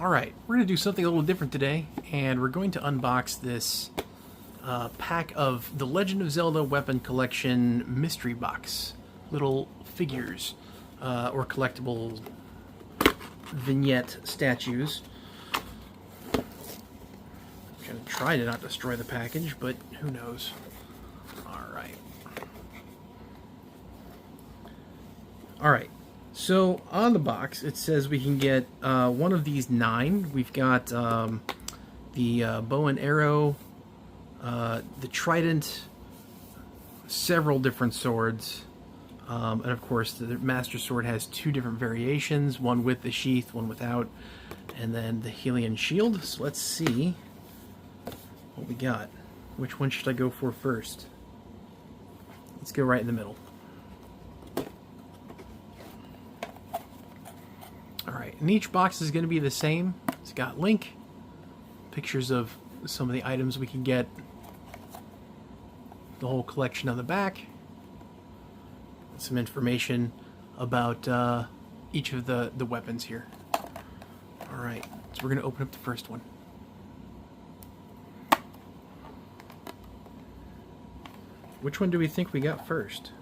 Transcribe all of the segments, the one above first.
Alright, we're going to do something a little different today, and we're going to unbox this pack of the Legend of Zelda Weapon Collection Mystery Box. Little figures, or collectible vignette statues. I'm going to try to not destroy the package, but who knows. Alright. Alright. So, on the box, it says we can get one of these 9. We've got the bow and arrow, the trident, several different swords, and of course the Master Sword has 2 different variations, one with the sheath, one without, and then the Hylian shield. So let's see what we got. Which one should I go for first? Let's go right in the middle. Alright, and each box is going to be the same. It's got link, pictures of some of the items we can get, the whole collection on the back, some information about each of the weapons here. Alright, so we're going to open up the first one. Which one do we think we got first?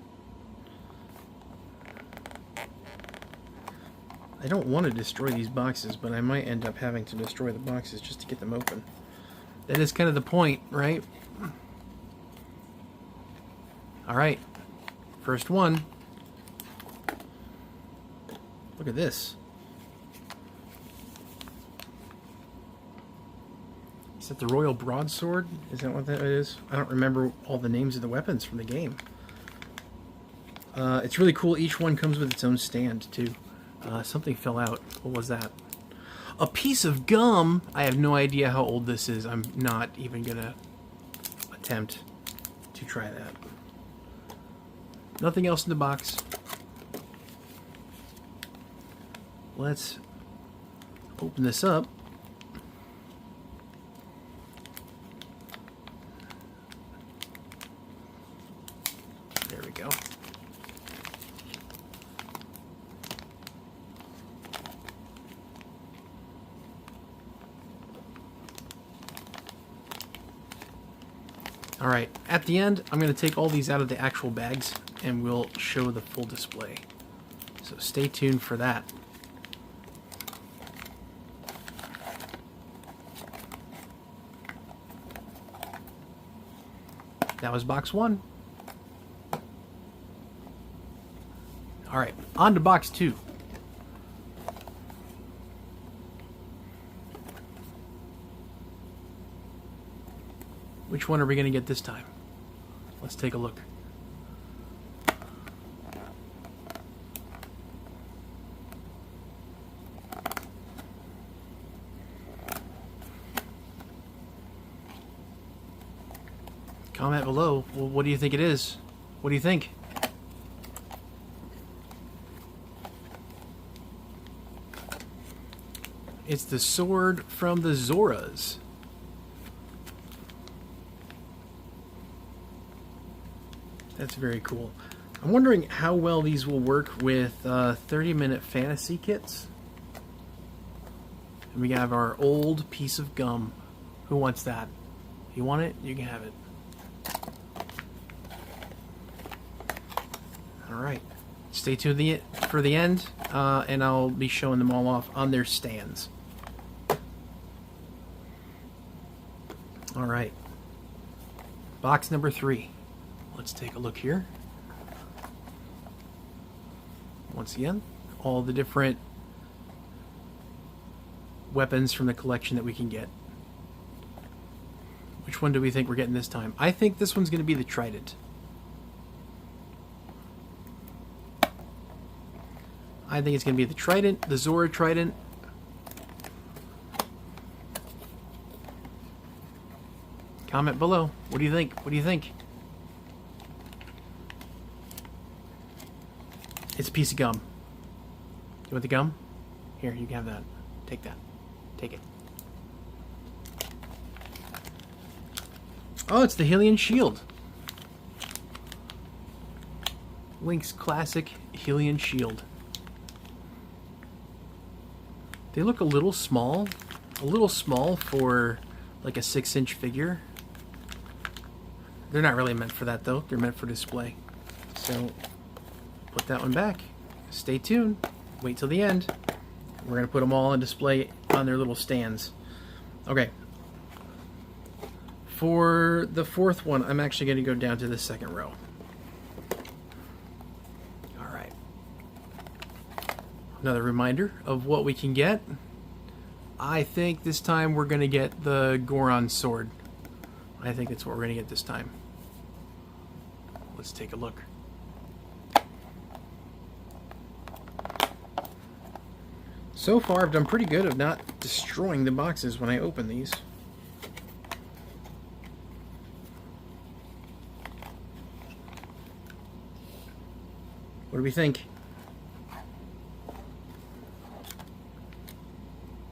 I don't want to destroy these boxes, but I might end up having to destroy the boxes just to get them open. That is kind of the point, right? Alright. First one. Look at this. Is that the Royal Broadsword? Is that what that is? I don't remember all the names of the weapons from the game. It's really cool. Each one comes with its own stand, too. Something fell out. What was that? A piece of gum! I have no idea how old this is. I'm not even gonna attempt to try that. Nothing else in the box. Let's open this up. There we go. Alright, at the end, I'm going to take all these out of the actual bags, and we'll show the full display. So stay tuned for that. That was box 1. Alright, on to box 2. Which one are we going to get this time? Let's take a look. Comment below. Well, what do you think it is? What do you think? It's the sword from the Zoras. That's very cool. I'm wondering how well these will work with 30-minute fantasy kits. And we have our old piece of gum. Who wants that? You want it? You can have it. Alright. Stay tuned for the end, and I'll be showing them all off on their stands. Alright. Box number 3. Let's take a look here. Once again, all the different weapons from the collection that we can get. Which one do we think we're getting this time? I think this one's going to be the trident. I think it's going to be the trident, the Zora trident. Comment below. What do you think? What do you think? It's a piece of gum. You want the gum? Here, you can have that. Take that. Take it. Oh, it's the Hylian shield. Link's classic Hylian shield. They look a little small for like a 6-inch figure. They're not really meant for that though. They're meant for display. So put that one back. Stay tuned. Wait till the end. We're going to put them all on display on their little stands. Okay. For the fourth one, I'm actually going to go down to the second row. Alright. Another reminder of what we can get. I think this time we're going to get the Goron sword. I think that's what we're going to get this time. Let's take a look. So far, I've done pretty good of not destroying the boxes when I open these. What do we think?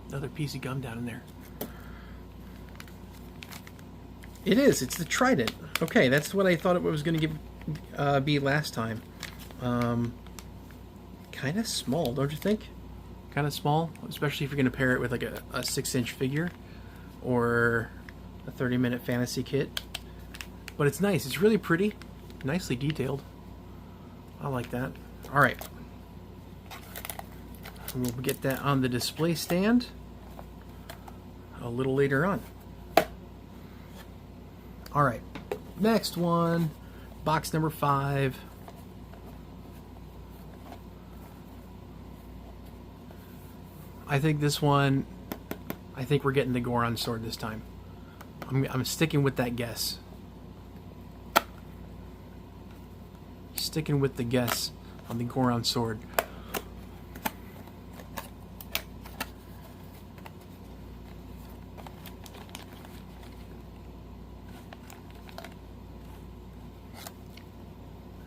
Another piece of gum down in there. It is. It's the Trident. Okay, that's what I thought it was going to be last time. Kind of small, don't you think? Kind of small, especially if you're going to pair it with like a 6-inch figure or a 30-minute fantasy kit. But it's nice. It's really pretty. Nicely detailed. I like that. All right. We'll get that on the display stand a little later on. All right. Next one. Box number 5. I think this one, I think we're getting the Goron sword this time. I'm sticking with that guess. Sticking with the guess on the Goron sword.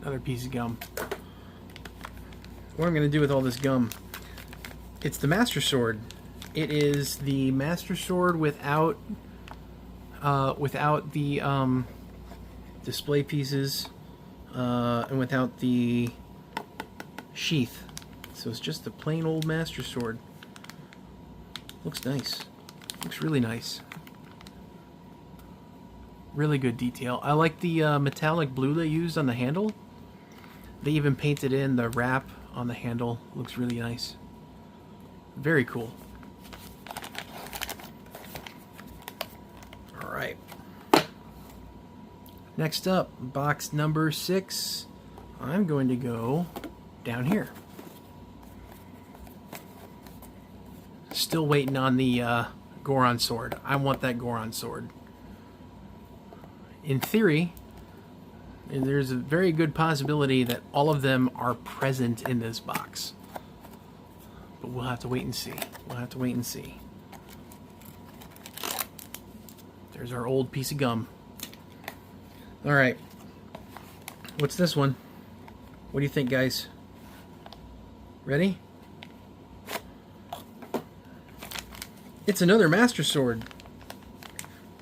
Another piece of gum. What I'm going to do with all this gum? It's the Master Sword. It is the Master Sword without the display pieces and without the sheath. So it's just the plain old Master Sword. Looks nice. Looks really nice. Really good detail. I like the metallic blue they used on the handle. They even painted in the wrap on the handle. Looks really nice. Very cool. All right. Next up, box number 6. I'm going to go down here. Still waiting on the Goron sword. I want that Goron sword. In theory, there's a very good possibility that all of them are present in this box. But we'll have to wait and see. We'll have to wait and see. There's our old piece of gum. Alright. What's this one? What do you think, guys? Ready? It's another Master Sword.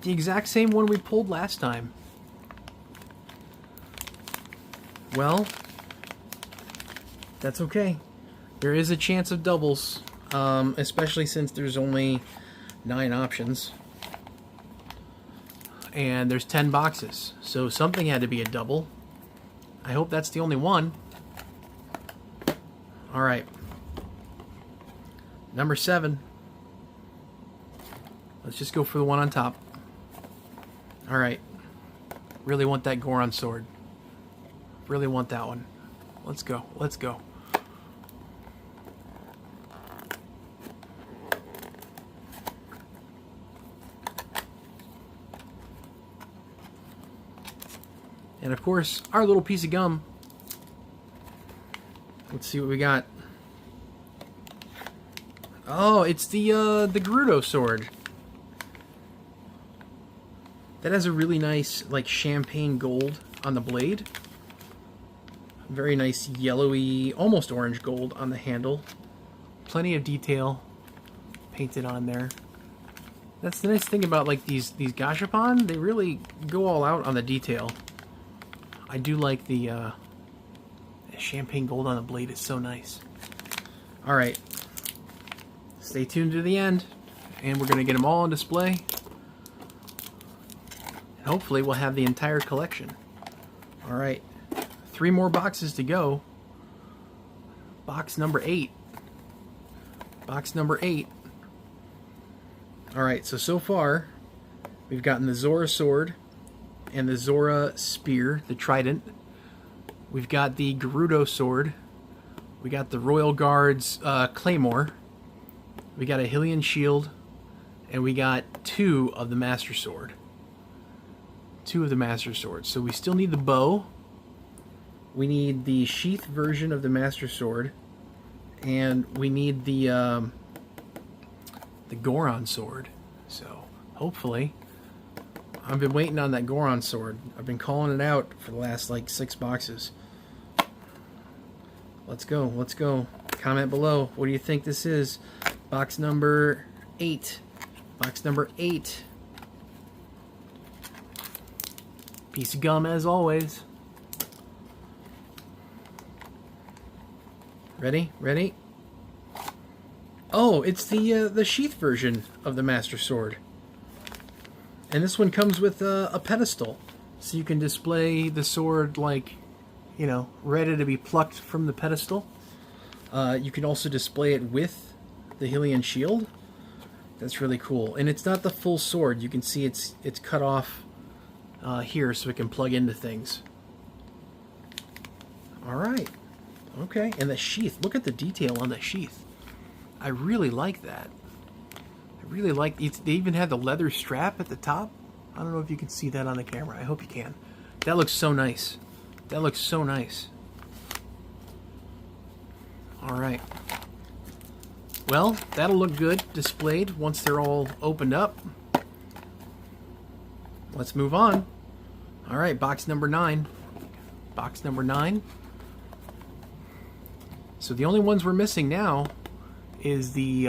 The exact same one we pulled last time. Well, that's okay. There is a chance of doubles, especially since there's only 9 options. And there's 10 boxes, so something had to be a double. I hope that's the only one. Alright. Number 7. Let's just go for the one on top. Alright. Really want that Goron sword. Really want that one. Let's go. Let's go. And of course, our little piece of gum. Let's see what we got. Oh, it's the Gerudo sword. That has a really nice, like, champagne gold on the blade. Very nice yellowy, almost orange gold on the handle. Plenty of detail painted on there. That's the nice thing about, like, these gashapon. They really go all out on the detail. I do like the champagne gold on the blade. It's so nice. Alright. Stay tuned to the end, and we're going to get them all on display. And hopefully we'll have the entire collection. Alright, 3 more boxes to go. Box number 8. Box number 8. Alright, so far we've gotten the Zora sword and the Zora spear, the trident. We've got the Gerudo sword. We got the Royal Guard's claymore. We got a Hylian shield. And we got 2 of the Master Sword. 2 of the Master Swords. So we still need the bow. We need the sheath version of the Master Sword. And we need the Goron sword. So hopefully, I've been waiting on that Goron sword. I've been calling it out for the last like 6 boxes. Let's go, let's go. Comment below. What do you think this is? Box number 8. Box number 8. Piece of gum as always. Ready? Ready? Oh, it's the sheath version of the Master Sword. And this one comes with a pedestal. So you can display the sword like, you know, ready to be plucked from the pedestal. You can also display it with the Hylian shield. That's really cool. And it's not the full sword. You can see it's cut off here so it can plug into things. Alright. Okay. And the sheath. Look at the detail on the sheath. I really like that. I really like it. They even had the leather strap at the top. I don't know if you can see that on the camera. I hope you can. That looks so nice. That looks so nice. Alright. Well, that'll look good displayed once they're all opened up. Let's move on. Alright, box number 9. Box number 9. So the only ones we're missing now is the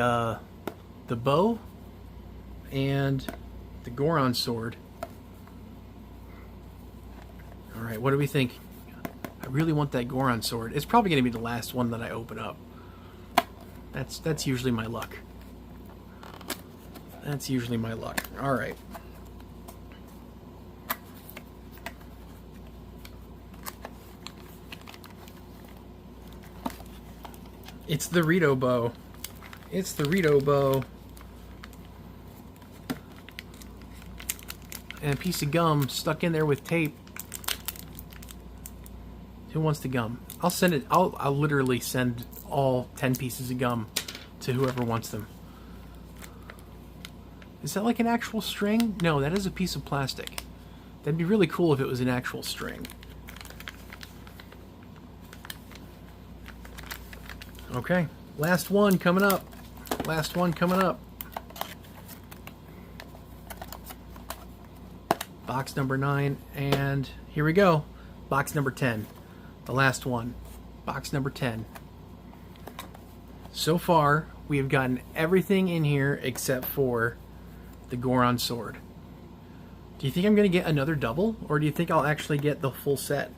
bow and the Goron sword. Alright, what do we think? I really want that Goron sword. It's probably going to be the last one that I open up. That's usually my luck. That's usually my luck. Alright. It's the Rito bow. It's the Rito bow. And a piece of gum stuck in there with tape. Who wants the gum? I'll send it. I'll literally send all 10 pieces of gum to whoever wants them. Is that like an actual string? No, that is a piece of plastic. That'd be really cool if it was an actual string. Okay, last one coming up. Last one coming up. Box number 9, and here we go. Box number 10. The last one. Box number 10. So far, we have gotten everything in here except for the Goron sword. Do you think I'm going to get another double, or do you think I'll actually get the full set?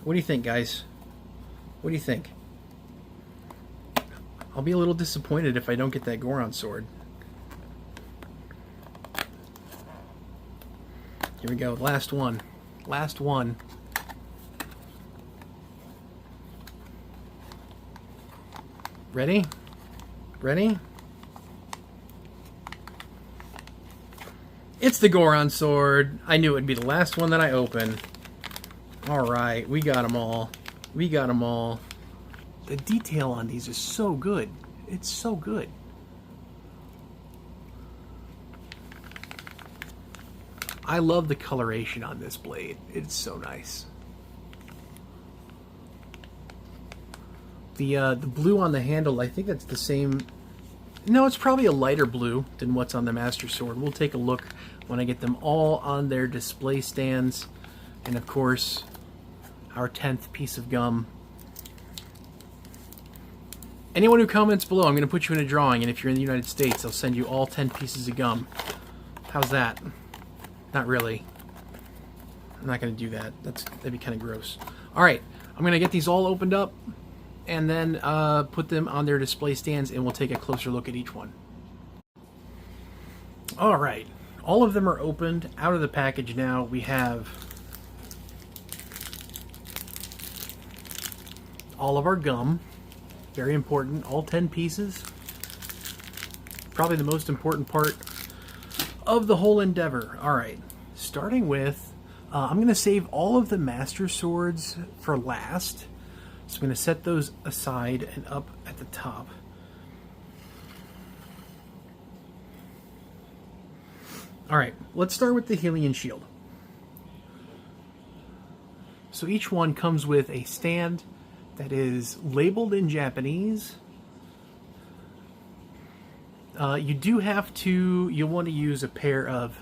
What do you think, guys? What do you think? I'll be a little disappointed if I don't get that Goron sword. Here we go, last one. Last one. Ready? Ready? It's the Goron sword. I knew it would be the last one that I open. Alright, we got them all. We got them all. The detail on these is so good. It's so good. I love the coloration on this blade. It's so nice. The blue on the handle, I think that's the same. No, it's probably a lighter blue than what's on the Master Sword. We'll take a look when I get them all on their display stands. And of course, our 10th piece of gum. Anyone who comments below, I'm going to put you in a drawing, and if you're in the United States, I'll send you all 10 pieces of gum. How's that? Not really. I'm not going to do that. That'd be kind of gross. Alright, I'm going to get these all opened up, and then put them on their display stands, and we'll take a closer look at each one. All right, all of them are opened out of the package now. We have all of our gum, very important, all 10 pieces. Probably the most important part of the whole endeavor. All right, starting with, I'm going to save all of the Master Swords for last. So I'm going to set those aside and up at the top. All right, let's start with the Hylian Shield. So each one comes with a stand that is labeled in Japanese. You'll want to use a pair of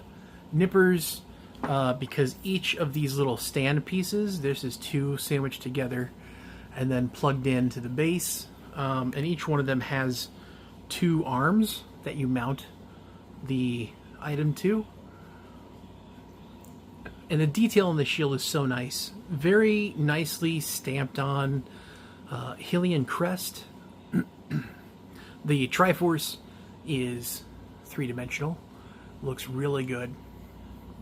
nippers because each of these little stand pieces, this is two sandwiched together and then plugged into the base, and each one of them has two arms that you mount the item to. And the detail on the shield is so nice. Very nicely stamped on Hylian crest. The Triforce is three-dimensional. Looks really good.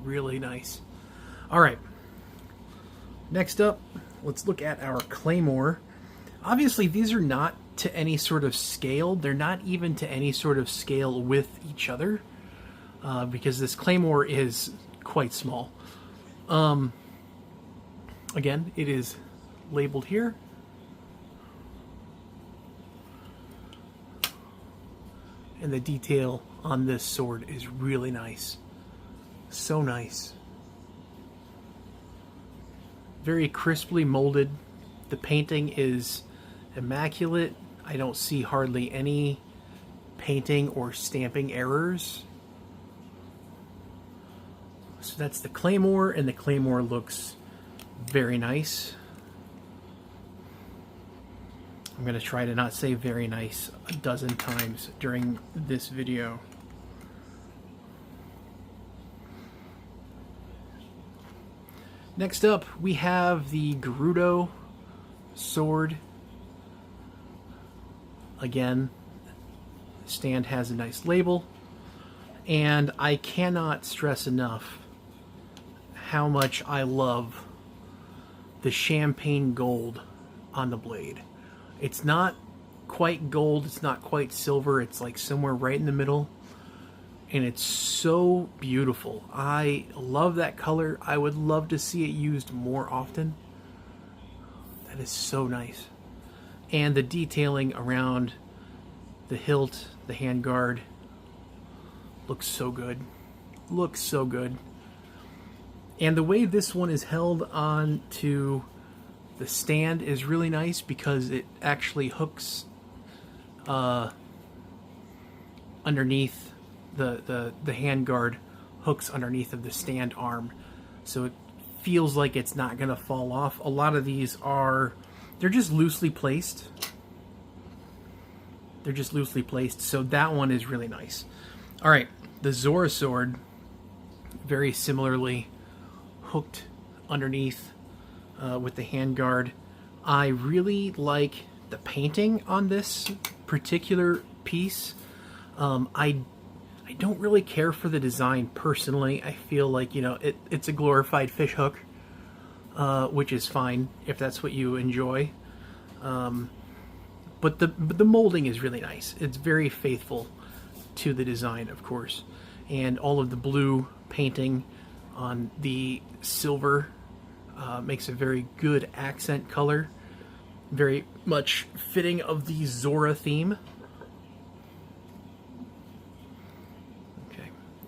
Really nice. Alright. Next up, let's look at our Claymore. Obviously, these are not to any sort of scale. They're not even to any sort of scale with each other. Because this Claymore is quite small. Again, it is labeled here. And the detail on this sword is really nice. So nice. Very crisply molded. The painting is immaculate. I don't see hardly any painting or stamping errors. So that's the Claymore, and the Claymore looks very nice. I'm going to try to not say very nice a dozen times during this video. Next up, we have the Gerudo sword. Again, the stand has a nice label, and I cannot stress enough how much I love the champagne gold on the blade. It's not quite gold, it's not quite silver, it's like somewhere right in the middle. And it's so beautiful. I love that color. I would love to see it used more often. That is so nice. And the detailing around the hilt, the handguard, looks so good. Looks so good. And the way this one is held on to the stand is really nice because it actually hooks underneath the handguard, hooks underneath of the stand arm, so it feels like it's not going to fall off. A lot of these they're just loosely placed. They're just loosely placed, so that one is really nice. All right, the Zora sword, very similarly hooked underneath with the handguard. I really like the painting on this particular piece. I don't really care for the design personally. I feel like, it's a glorified fish hook, which is fine if that's what you enjoy. But the molding is really nice. It's very faithful to the design, of course. And all of the blue painting on the silver makes a very good accent color. Very much fitting of the Zora theme.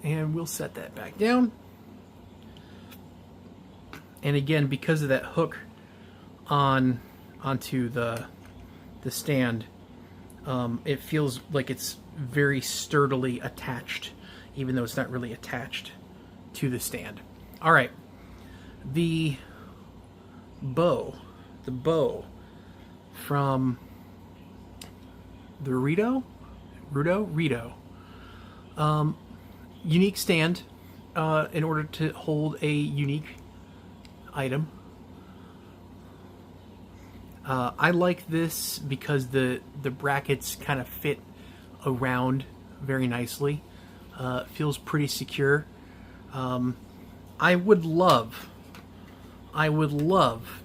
And we'll set that back down. And again, because of that hook onto the stand, it feels like it's very sturdily attached, even though it's not really attached to the stand. All right, the bow from the Rito. Unique stand in order to hold a unique item. I like this because the brackets kind of fit around very nicely. Feels pretty secure. I would love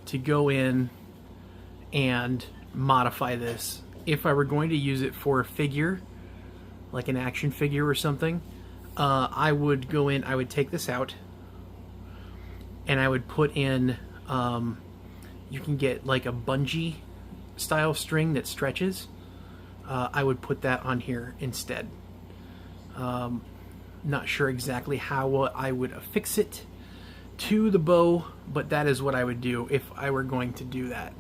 to go in and modify this. If I were going to use it for a figure, like an action figure or something, I would go in, I would take this out, and I would put in, you can get like a bungee style string that stretches. I would put that on here instead. Not sure exactly how I would affix it to the bow, but that is what I would do if I were going to do that.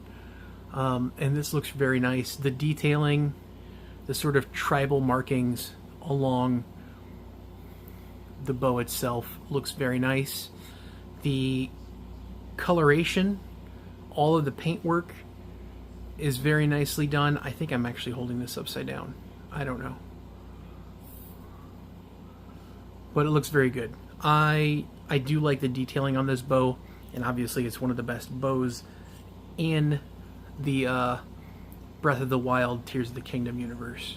And this looks very nice. The detailing, the sort of tribal markings along the bow itself looks very nice. The coloration, all of the paintwork is very nicely done. I think I'm actually holding this upside down. I don't know. But it looks very good. I do like the detailing on this bow, and obviously it's one of the best bows in the Breath of the Wild Tears of the Kingdom universe.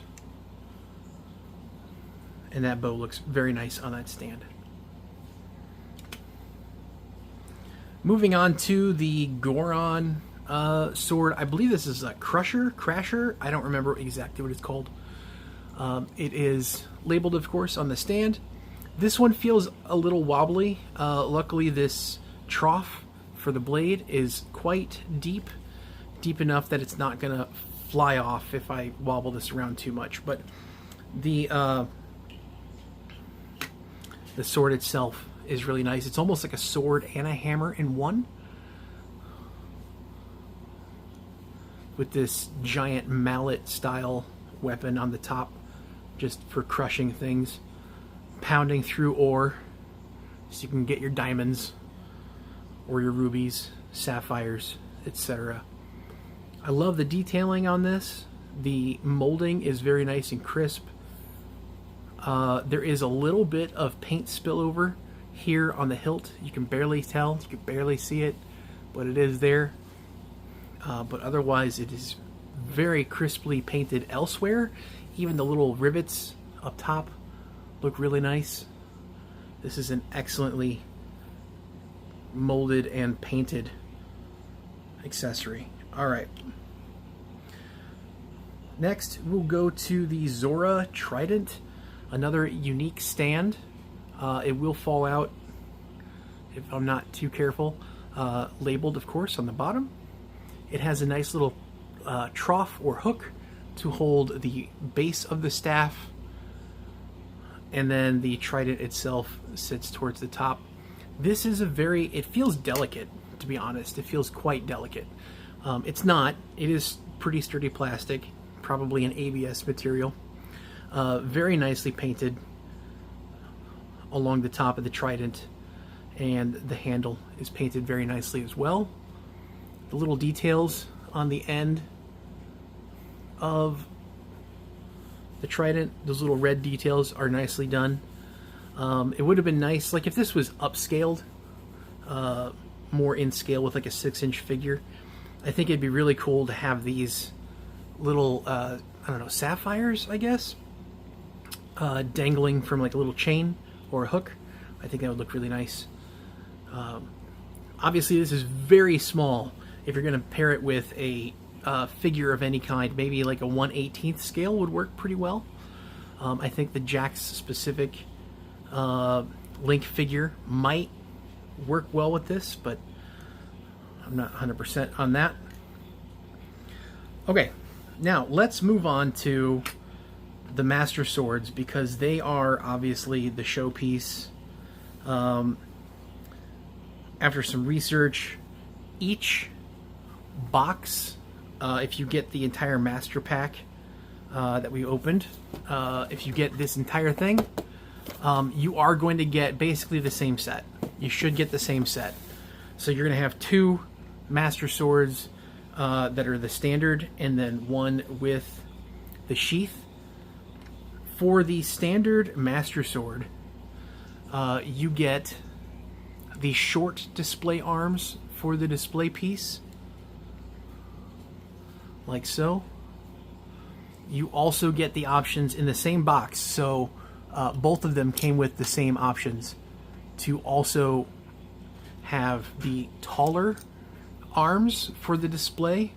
And that bow looks very nice on that stand. Moving on to the Goron sword. I believe this is a Crasher. I don't remember exactly what it's called. It is labeled, of course, on the stand. This one feels a little wobbly. Luckily, this trough for the blade is quite deep enough that it's not going to fly off if I wobble this around too much. But the sword itself is really nice. It's almost like a sword and a hammer in one, with this giant mallet style weapon on the top, just for crushing things, pounding through ore so you can get your diamonds or your rubies, sapphires, etc. I love the detailing on this. The molding is very nice and crisp. There is a little bit of paint spillover here on the hilt. You can barely tell, you can barely see it, but it is there. But otherwise it is very crisply painted elsewhere. Even the little rivets up top look really nice. This is an excellently molded and painted accessory. Alright. Next we'll go to the Zora Trident. Another unique stand. It will fall out if I'm not too careful. Labeled, of course, on the bottom. It has a nice little trough or hook to hold the base of the staff, and then the trident itself sits towards the top. This is it feels delicate, to be honest. It feels quite delicate. It's not. It is pretty sturdy plastic, probably an ABS material. Very nicely painted along the top of the trident, and the handle is painted very nicely as well. The little details on the end of the trident, those little red details, are nicely done. It would have been nice, like if this was upscaled, more in scale with like a 6-inch figure. I think it'd be really cool to have these little, I don't know, sapphires, I guess, dangling from like a little chain or a hook. I think that would look really nice. Obviously this is very small. If you're going to pair it with a figure of any kind, maybe like a 1/18 scale would work pretty well. I think the Jax specific Link figure might work well with this, but I'm not 100% on that. Okay, now let's move on to the Master Swords, because they are obviously the showpiece. After some research, each box, if you get the entire Master Pack that we opened, if you get this entire thing, you are going to get basically the same set. You should get the same set. So you're going to have 2 Master Swords that are the standard, and then one with the sheath. For the standard Master Sword, you get the short display arms for the display piece, like so. You also get the options in the same box, so both of them came with the same options to also have the taller arms for the display.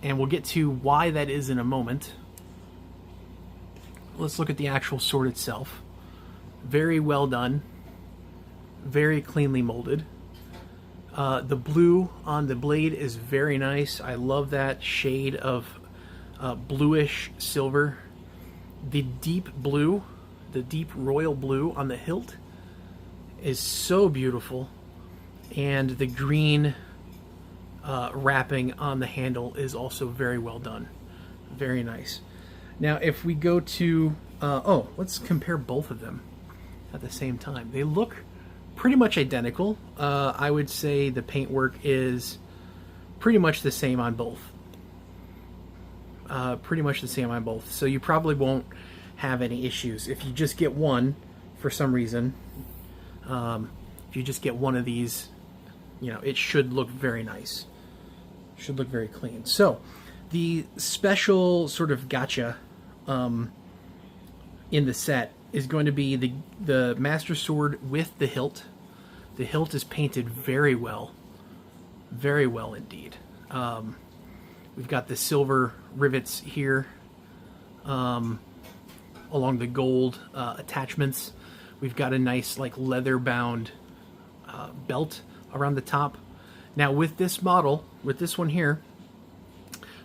And we'll get to why that is in a moment. Let's look at the actual sword itself. Very well done. Very cleanly molded. The blue on the blade is very nice. I love that shade of bluish silver. The deep blue, the deep royal blue on the hilt is so beautiful. And the green wrapping on the handle is also very well done. Very nice. Now if we go to, let's compare both of them at the same time. They look pretty much identical. I would say the paintwork is pretty much the same on both. Pretty much the same on both. So you probably won't have any issues. If you just get one for some reason, if you just get one of these, you know, it should look very nice. Should look very clean. So the special sort of gotcha in the set is going to be the Master Sword with the hilt. The hilt is painted very well indeed. We've got the silver rivets here along the gold attachments. We've got a nice like leather bound belt around the top. Now with this model, with this one here,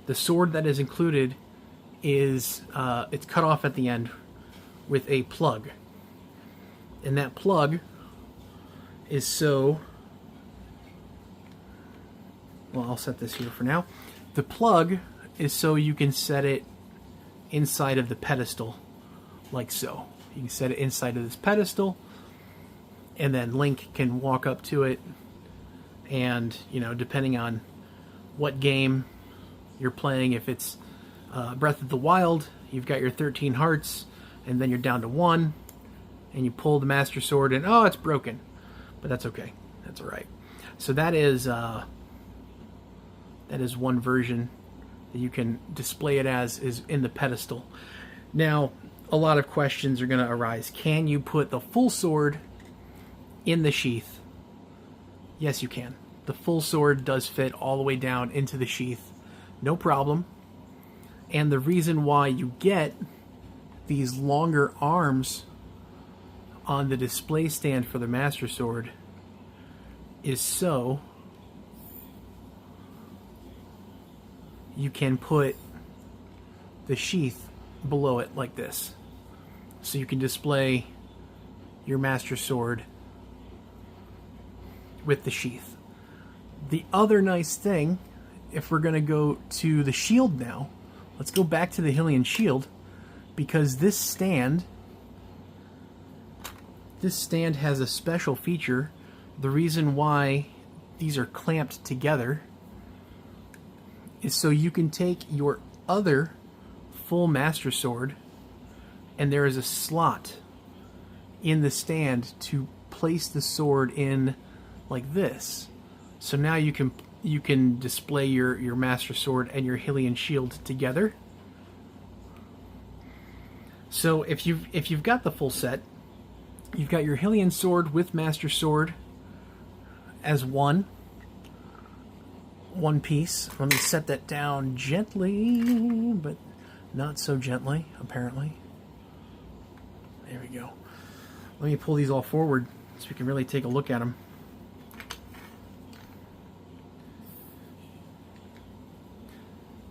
the sword that is included is it's cut off at the end with a plug, and that plug is so, well, I'll set this here for now. The plug is so you can set it inside of the pedestal like so. You can set it inside of this pedestal, and then Link can walk up to it, and you know, depending on what game you're playing, if it's Breath of the Wild, you've got your 13 hearts, and then you're down to 1, and you pull the Master Sword, and oh, it's broken. But that's okay. That's all right. So that is one version that you can display it as, is in the pedestal. Now, a lot of questions are going to arise. Can you put the full sword in the sheath? Yes, you can. The full sword does fit all the way down into the sheath. No problem. And the reason why you get these longer arms on the display stand for the Master Sword is so you can put the sheath below it like this. So you can display your Master Sword with the sheath. The other nice thing, if we're going to go to the shield now, let's go back to the Hylian shield, because this stand has a special feature. The reason why these are clamped together is so you can take your other full Master Sword, and there is a slot in the stand to place the sword in like this. So now you can display your Master Sword and your Hylian shield together. So if you've got the full set, you've got your Hylian sword with Master Sword as one piece. Let me set that down gently, but not so gently, apparently. There we go. Let me pull these all forward so we can really take a look at them.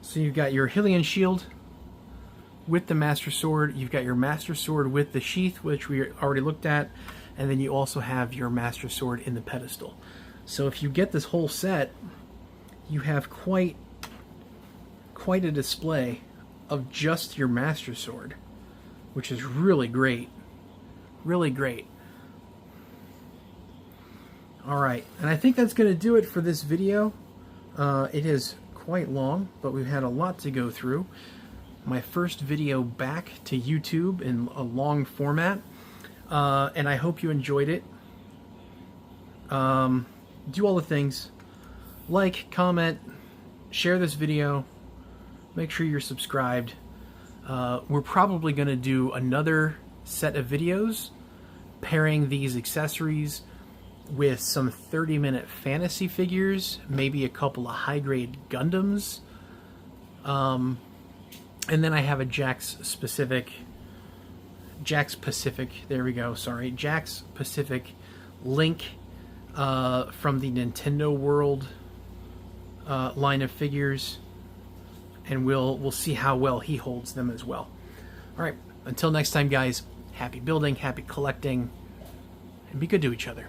So you've got your Hylian shield with the Master Sword. You've got your Master Sword with the sheath, which we already looked at, and then you also have your Master Sword in the pedestal. So if you get this whole set, you have quite a display of just your Master Sword, which is really great. Really great. Alright, and I think that's going to do it for this video. It is quite long, but we've had a lot to go through. My first video back to YouTube in a long format, and I hope you enjoyed it. Do all the things. like, comment, share this video. Make sure you're subscribed. We're probably going to do another set of videos pairing these accessories with some 30-minute fantasy figures, maybe a couple of high-grade Gundams. And then I have a Jakks Pacific, there we go, sorry, Jakks Pacific Link from the Nintendo World line of figures, and we'll see how well he holds them as well. All right, until next time, guys, happy building, happy collecting, and be good to each other.